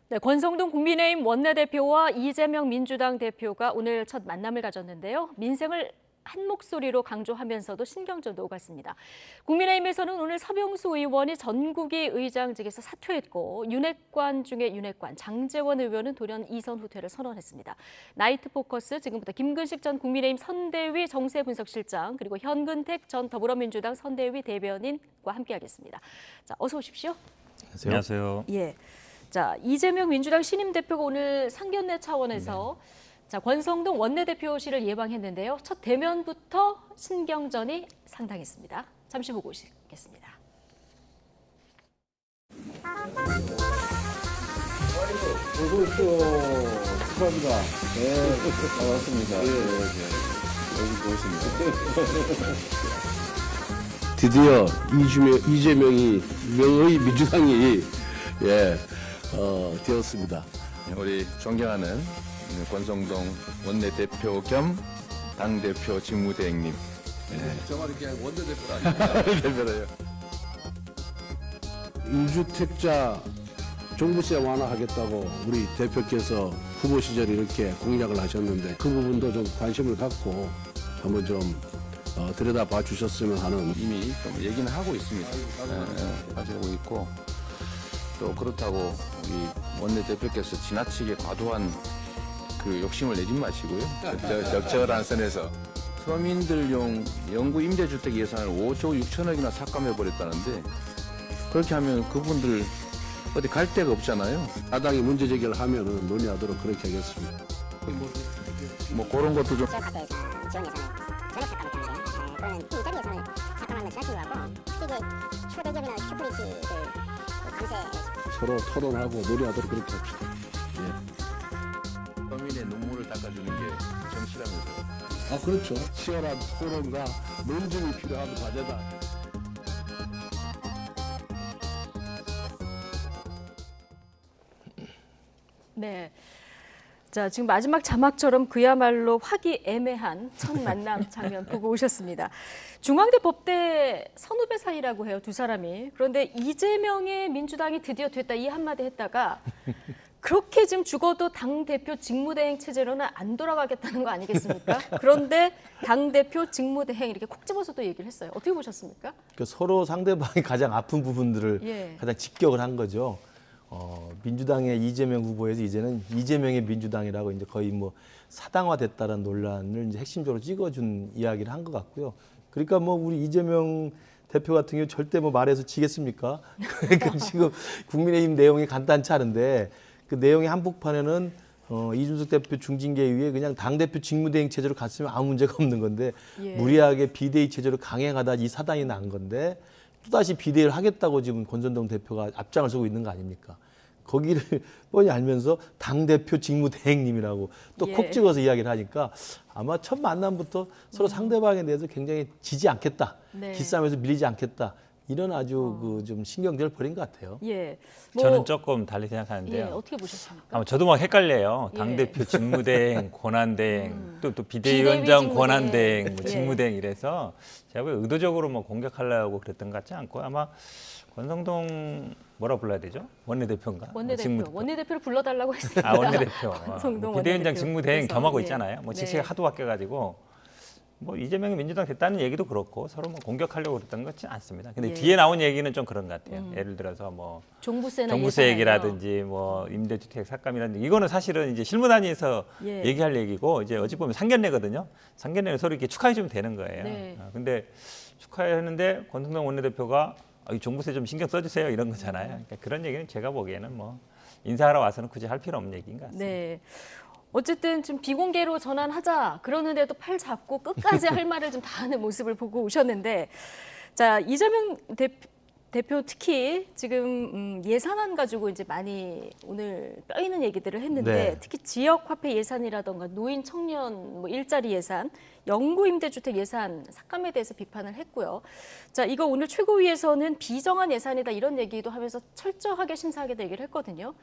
네, 권성동 국민의힘 원내대표와 이재명 민주당 대표가 오늘 첫 만남을 가졌는데요. 민생을 한 목소리로 강조하면서도 신경전도 오갔습니다. 국민의힘에서는 오늘 서병수 의원이 전국위 의장직에서 사퇴했고 윤핵관 중에 윤핵관, 장제원 의원은 돌연 이선 후퇴를 선언했습니다. 나이트 포커스 지금부터 김근식 전 국민의힘 선대위 정세분석실장 그리고 현근택 전 더불어민주당 선대위 대변인과 함께하겠습니다. 자, 어서 오십시오. 안녕하세요. 예. 자, 이재명 민주당 신임 대표가 오늘 상견례 차원에서 자, 권성동 원내대표실을 예방했는데요. 첫 대면부터 신경전이 상당했습니다. 잠시 보고 오시겠습니다. 어서 오십시오. 축하합니다. 네, 반갑습니다. 드디어 이재명이 명의 민주당이 되었습니다. 우리 존경하는 권성동 원내대표 겸 당대표 직무대행님. 저만 이렇게 원내대표라. 대표로요. 2주택자 종부세 완화하겠다고 우리 대표께서 후보 시절에 이렇게 공약을 하셨는데 그 부분도 좀 관심을 갖고 한번 좀 들여다봐 주셨으면 하는. 이미 좀 얘기는 하고 있습니다. 가지고 있고 또 그렇다고 우리 원내대표께서 지나치게 과도한 그 욕심을 내지 마시고요. 적절한 선에서 서민들용 영구 임대주택 예산을 5조 6천억이나 삭감해 버렸다는데 그렇게 하면 그분들 어디 갈 데가 없잖아요. 야당이 문제 제기를 하면은 논의하도록 그렇게 하겠습니다. 뭐 그런 것도 좀. 지원 예산을 전액 삭감을 했다는데 그러면 일자리 예산을 삭감하는 건 지나친 것 같고 이게 초대기업이나 슈퍼리츠들 감세 서로 토론하고 논의하도록 그렇게 합시다. 서민의 눈물을 닦아주는 게 정치라면서요. 아, 그렇죠. 치열한 토론과 논증이 필요한 과제다. 네. 자, 지금 마지막 자막처럼 그야말로 화기애매한 첫 만남 장면 보고 오셨습니다. 중앙대 법대 선후배 사이라고 해요, 두 사람이. 그런데 이재명의 민주당이 드디어 됐다 이 한마디 했다가 그렇게 지금 죽어도 당대표 직무대행 체제로는 안 돌아가겠다는 거 아니겠습니까? 그런데 당대표 직무대행 이렇게 콕 집어서 또 얘기를 했어요. 어떻게 보셨습니까? 그러니까 서로 상대방이 가장 아픈 부분들을 가장 직격을 한 거죠. 민주당의 이재명 후보에서 이제는 이재명의 민주당이라고 이제 거의 뭐 사당화됐다는 논란을 이제 핵심적으로 찍어준 이야기를 한 것 같고요. 그러니까 뭐 우리 이재명 대표 같은 경우 절대 뭐 말해서 지겠습니까? 그러니까 지금 국민의힘 내용이 간단치 않은데 그 내용의 한복판에는 이준석 대표 중징계 이후에 그냥 당대표 직무대행 체제로 갔으면 아무 문제가 없는 건데 무리하게 비대위 체제로 강행하다 이 사단이 난 건데 또다시 비대위를 하겠다고 지금 권선동 대표가 앞장을 서고 있는 거 아닙니까? 거기를 뻔히 알면서 당대표 직무대행님이라고 또 콕 찍어서 이야기를 하니까 아마 첫 만남부터 서로 상대방에 대해서 굉장히 지지 않겠다. 기싸움에서 밀리지 않겠다. 이런 아주 그 좀 신경전을 벌인 것 같아요. 예. 저는 조금 달리 생각하는데요. 어떻게 보셨습니까? 아마 저도 막 헷갈려요. 당대표 직무대행, 권한대행, 또 비대위원장 직무대행. 권한대행, 뭐 직무대행 이래서 제가 왜 의도적으로 뭐 공격하려고 그랬던 것 같지 않고 아마 권성동 뭐라 불러야 되죠? 원내대표인가? 원내대표를 불러달라고 했습니다. 원내대표. 권성동 비대위원장 원내대표. 직무대행 그래서, 겸하고 있잖아요. 뭐 지시가 하도 바뀌어가지고 뭐 이재명이 민주당 됐다는 얘기도 그렇고 서로 뭐 공격하려고 그랬던 것 같지 않습니다. 근데 뒤에 나온 얘기는 좀 그런 것 같아요. 예를 들어서 뭐 종부세 얘기라든지 뭐 임대주택 삭감이라든지 이거는 사실은 이제 실무단위에서 얘기할 얘기고 이제 어찌 보면 상견례거든요. 상견례를 서로 이렇게 축하해 주면 되는 거예요. 근데 축하했는데 권성동 원내대표가 이 종부세 좀 신경 써주세요 이런 거잖아요. 그러니까 그런 얘기는 제가 보기에는 뭐 인사하러 와서는 굳이 할 필요 없는 얘기인 것 같습니다. 네. 어쨌든 좀 비공개로 전환하자 그러는데도 팔 잡고 끝까지 할 말을 좀 다 하는 모습을 보고 오셨는데 자 이재명 대표 특히 지금 예산안 가지고 이제 많이 오늘 뼈 있는 얘기들을 했는데 특히 지역 화폐 예산이라던가 노인 청년 뭐 일자리 예산, 영구 임대주택 예산 삭감에 대해서 비판을 했고요. 자 이거 오늘 최고위에서는 비정한 예산이다 이런 얘기도 하면서 철저하게 심사하겠다 얘기를 했거든요.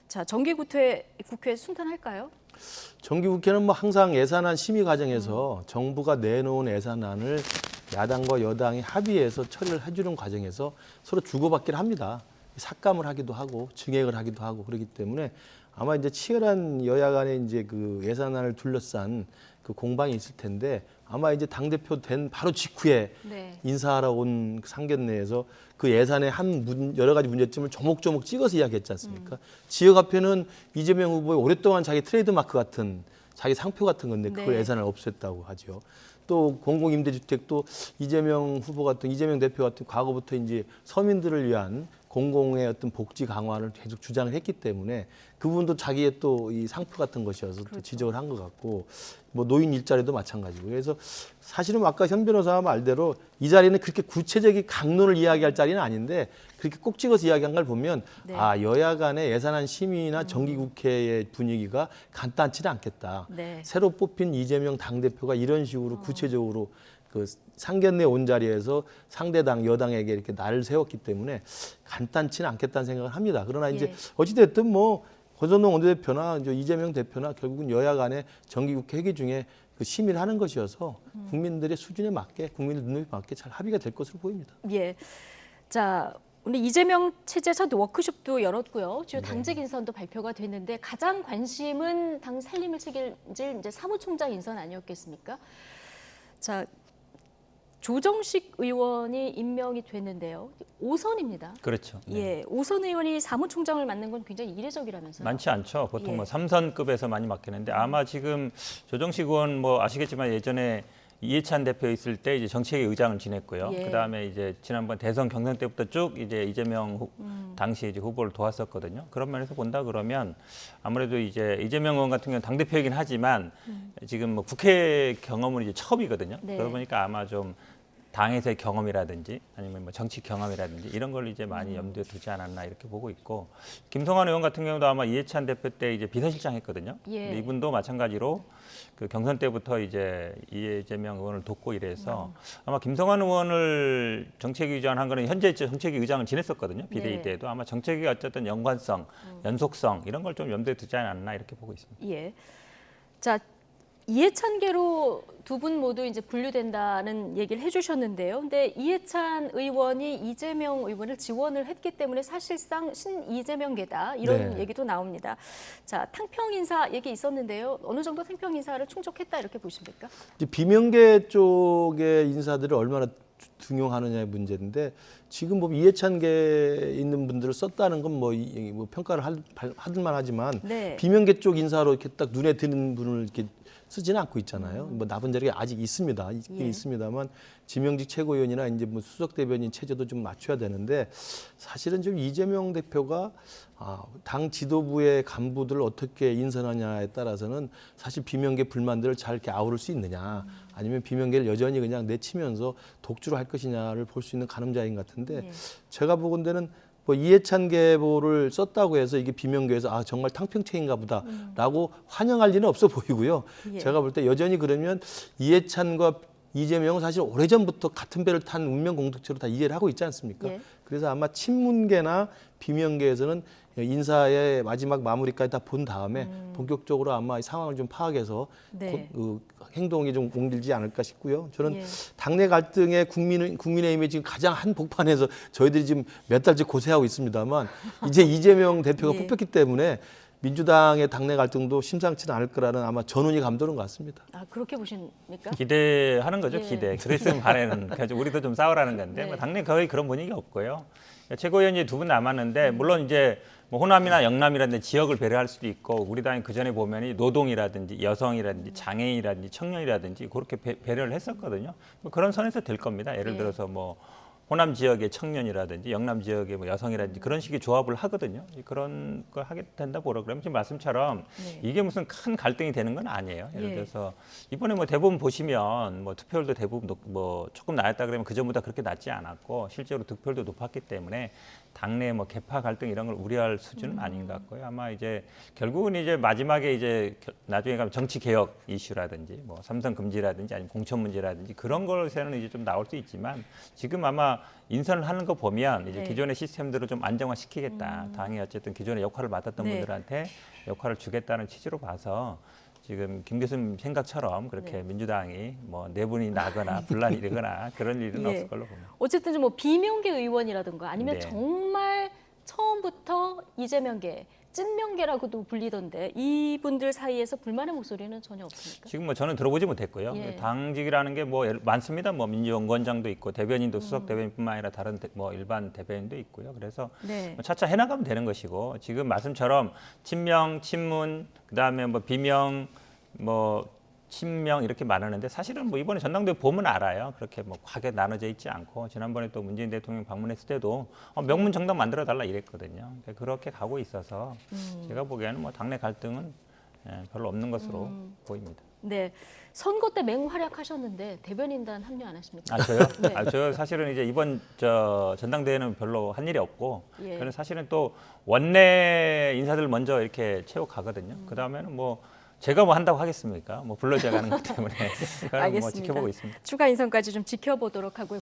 자, 정기국회 순탄할까요? 정기국회는 뭐 항상 예산안 심의 과정에서 정부가 내놓은 예산안을 야당과 여당이 합의해서 처리를 해주는 과정에서 서로 주고받기를 합니다. 삭감을 하기도 하고 증액을 하기도 하고 그렇기 때문에 아마 이제 치열한 여야 간의 이제 그 예산안을 둘러싼 그 공방이 있을 텐데 아마 이제 당대표 된 바로 직후에 네. 인사하러 온 상견례에서 그 예산의 여러 가지 문제점을 조목조목 찍어서 이야기했지 않습니까? 지역화폐는 이재명 후보의 오랫동안 자기 트레이드마크 같은 자기 상표 같은 건데 그걸 네. 예산을 없앴다고 하죠. 또 공공임대주택도 이재명 후보 같은 이재명 대표 같은 과거부터 이제 서민들을 위한 공공의 어떤 복지 강화를 계속 주장을 했기 때문에 그 부분도 자기의 또 이 상표 같은 것이어서 또 지적을 한 것 같고 뭐 노인 일자리도 마찬가지고 그래서 사실은 아까 현 변호사 말대로 이 자리는 그렇게 구체적인 강론을 이야기할 자리는 아닌데 그렇게 꼭 찍어서 이야기한 걸 보면 네. 아 여야 간의 예산안 심의나 정기국회의 분위기가 간단치는 않겠다. 네. 새로 뽑힌 이재명 당대표가 이런 식으로 구체적으로 그 상견례 온 자리에서 상대당 여당에게 이렇게 날을 세웠기 때문에 간단치는 않겠다는 생각을 합니다. 그러나 이제 예. 어찌됐든 뭐 권선동 원내대표나 이제 이재명 대표나 결국은 여야 간의 정기국회 회기 중에 그 심의를 하는 것이어서 국민들의 수준에 맞게 국민의 눈높이에 맞게 잘 합의가 될 것으로 보입니다. 예. 자, 오늘 이재명 체제 첫 워크숍도 열었고요. 네. 주요 당직 인선도 발표가 됐는데 가장 관심은 당 살림을 책임질 이제 사무총장 인선 아니었겠습니까? 자, 조정식 의원이 임명이 됐는데요. 5선입니다. 그렇죠. 네. 예, 5선 의원이 사무총장을 맡는 건 굉장히 이례적이라면서요. 많지 않죠. 보통 예. 뭐 3선급에서 많이 맡기는데 아마 지금 조정식 의원 뭐 아시겠지만 예전에 이해찬 대표 있을 때 이제 정책위 의장을 지냈고요. 예. 그다음에 이제 지난번 대선 경선 때부터 쭉 이제 이재명 당시 이제 후보를 도왔었거든요. 그런 면에서 본다 그러면 아무래도 이제 이재명 의원 같은 경우는 당 대표이긴 하지만 지금 뭐 국회 경험은 이제 처음이거든요. 네. 그러다 보니까 아마 좀 당에서의 경험이라든지 아니면 뭐 정치 경험이라든지 이런 걸 이제 많이 염두에 두지 않았나 이렇게 보고 있고 김성환 의원 같은 경우도 아마 이해찬 대표 때 이제 비서실장 했거든요. 예. 근데 이분도 마찬가지로 그 경선 때부터 이제 이재명 의원을 돕고 이래서 아마 김성환 의원을 정책위 의장 한 거는 현재 정책위 의장을 지냈었거든요. 비대위 네. 때도 아마 정책위 어쨌든 연관성, 연속성 이런 걸 좀 염두에 두지 않았나 이렇게 보고 있습니다. 예. 자, 이해찬계로 두 분 모두 이제 분류된다는 얘기를 해주셨는데요. 근데 이해찬 의원이 이재명 의원을 지원을 했기 때문에 사실상 신 이재명계다 이런 네. 얘기도 나옵니다. 자, 탕평 인사 얘기 있었는데요. 어느 정도 탕평 인사를 충족했다 이렇게 보십니까? 이제 비명계 쪽의 인사들을 얼마나 등용하느냐의 문제인데 지금 뭐 이해찬계에 있는 분들을 썼다는 건 뭐 평가를 할 만하지만 네. 비명계 쪽 인사로 이렇게 딱 눈에 드는 분을 이렇게 쓰지는 않고 있잖아요. 뭐 나쁜 자리가 아직 있습니다. 있긴 예. 있습니다만 지명직 최고위원이나 이제 뭐 수석 대변인 체제도 좀 맞춰야 되는데 사실은 좀 이재명 대표가 당 지도부의 간부들을 어떻게 인선하냐에 따라서는 사실 비명계 불만들을 잘 이렇게 아우를 수 있느냐 아니면 비명계를 여전히 그냥 내치면서 독주를 할 것이냐를 볼 수 있는 가늠자인 것 같은데 예. 제가 보건대는 뭐 이해찬 계보를 썼다고 해서 이게 비명계에서 정말 탕평체인가 보다라고 환영할 리는 없어 보이고요. 예. 제가 볼 때 여전히 그러면 이해찬과 이재명은 사실 오래전부터 같은 배를 탄 운명 공동체로 다 이해를 하고 있지 않습니까? 예. 그래서 아마 친문계나 비명계에서는 인사의 마지막 마무리까지 다 본 다음에 본격적으로 아마 이 상황을 좀 파악해서 네. 행동이 좀 옮기지 않을까 싶고요. 저는 예. 당내 갈등에 국민의힘이 지금 가장 한복판에서 저희들이 지금 몇 달째 고생하고 있습니다만 이제 이재명 대표가 예. 뽑혔기 때문에 민주당의 당내 갈등도 심상치는 않을 거라는 아마 전운이 감도는 것 같습니다. 아, 그렇게 보십니까? 기대하는 거죠, 예. 기대. 그랬으면 바래는 그래서 우리도 좀 싸우라는 건데 네. 뭐 당내 거의 그런 분위기 없고요. 최고위원이 두 분 남았는데 물론 이제 뭐 호남이나 영남이라든지 지역을 배려할 수도 있고 우리 당이 그 전에 보면 노동이라든지 여성이라든지 장애인이라든지 청년이라든지 그렇게 배려를 했었거든요. 뭐 그런 선에서 될 겁니다. 예를 예. 들어서 뭐 호남 지역의 청년이라든지 영남 지역의 뭐 여성이라든지 그런 식의 조합을 하거든요. 그런 걸 하게 된다 보라 그러면 지금 말씀처럼 네. 이게 무슨 큰 갈등이 되는 건 아니에요. 예를 예. 들어서 이번에 뭐 대부분 보시면 뭐 투표율도 대부분 뭐 조금 낮았다 그러면 그 전보다 그렇게 낮지 않았고 실제로 득표율도 높았기 때문에 당내 뭐 계파 갈등 이런 걸 우려할 수준은 아닌 것 같고요. 아마 이제 결국은 이제 마지막에 이제 나중에 가면 정치 개혁 이슈라든지 뭐 삼선 금지라든지 아니면 공천 문제라든지 그런 것에는 이제 좀 나올 수 있지만 지금 아마 인선을 하는 거 보면 이제 네. 기존의 시스템들을 좀 안정화시키겠다. 당이 어쨌든 기존에 역할을 맡았던 네. 분들한테 역할을 주겠다는 취지로 봐서 지금 김 교수님 생각처럼 그렇게 네. 민주당이 뭐 내분이 나거나 분란이 일거나 그런 일은 예. 없을 걸로 봅니다. 어쨌든 좀 뭐 비명계 의원이라든가 아니면 네. 정말 처음부터 이재명계, 찐명계라고도 불리던데 이분들 사이에서 불만의 목소리는 전혀 없습니까? 지금 뭐 저는 들어보지 못했고요. 예. 당직이라는 게 뭐 많습니다. 뭐 민주연구원장도 있고 대변인도 수석 대변인뿐만 아니라 다른 뭐 일반 대변인도 있고요. 그래서 네. 뭐 차차 해나가면 되는 것이고 지금 말씀처럼 친명, 친문, 그다음에 뭐 비명, 뭐 친명 이렇게 말하는데 사실은 뭐 이번에 전당대회 보면 알아요. 그렇게 뭐 과하게 나눠져 있지 않고 지난번에 또 문재인 대통령 방문했을 때도 명문 정당 만들어 달라 이랬거든요. 그렇게 가고 있어서 제가 보기에는 뭐 당내 갈등은 별로 없는 것으로 보입니다. 네. 선거 때 맹활약하셨는데 대변인단 합류 안 하십니까? 아 저요? 네. 저 사실은 이제 이번 전당대회는 별로 한 일이 없고 예. 저는 사실은 또 원내 인사들 먼저 이렇게 채워 가거든요. 그 다음에는 뭐 제가 뭐 한다고 하겠습니까? 뭐 불러줘야 하는 것 때문에 그건 뭐 알겠습니다. 지켜보고 있습니다. 추가 인선까지 좀 지켜보도록 하고요.